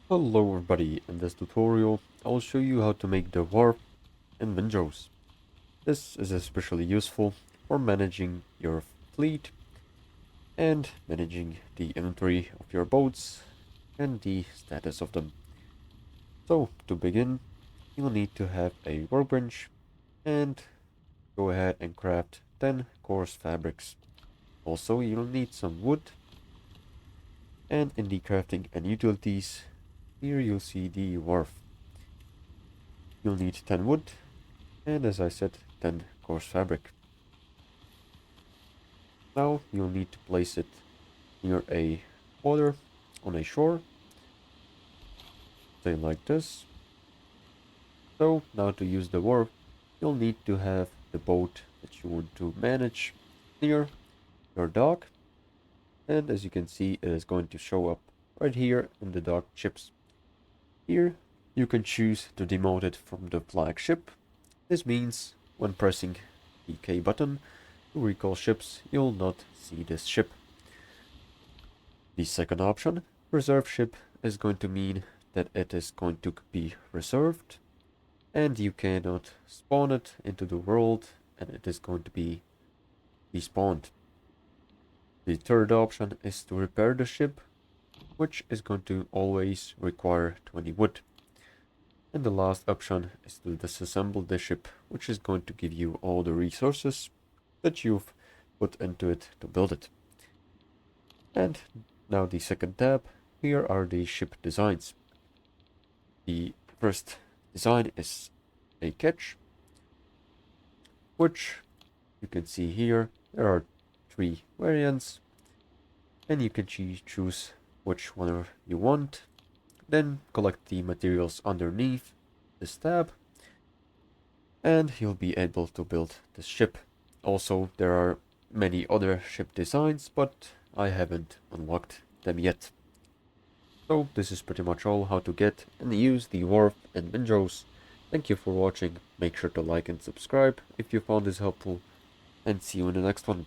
Hello everybody, in this tutorial I will show you how to make the Wharf in Windrose. This is especially useful for managing your fleet and managing the inventory of your boats and the status of them. So to begin, you'll need to have a workbench and go ahead and craft 10 coarse fabrics. Also you'll need some wood, and in the crafting and utilities, here you'll see the Wharf. You'll need 10 wood, and as I said, 10 coarse fabric. Now you'll need to place it near a water on a shore, say like this. So now to use the wharf, you'll need to have the boat that you want to manage near your dock, and as you can see, it is going to show up right here in the dock chips. Here you can choose to demote it from the flagship. This means when pressing the K button to recall ships, you'll not see this ship. The second option, reserve ship, is going to mean that it is going to be reserved and you cannot spawn it into the world, and it is going to be despawned. The third option is to repair the ship, which is going to always require 20 wood. And the last option is to disassemble the ship, which is going to give you all the resources that you've put into it to build it. And now the second tab, here are the ship designs. The first design is a ketch, which you can see here. There are 3 variants, and you can choose which one you want. Then collect the materials underneath this tab, and you'll be able to build this ship. Also, there are many other ship designs, but I haven't unlocked them yet. So this is pretty much all how to get and use the Wharf and Windrose. Thank you for watching. Make sure to like and subscribe if you found this helpful, and see you in the next one.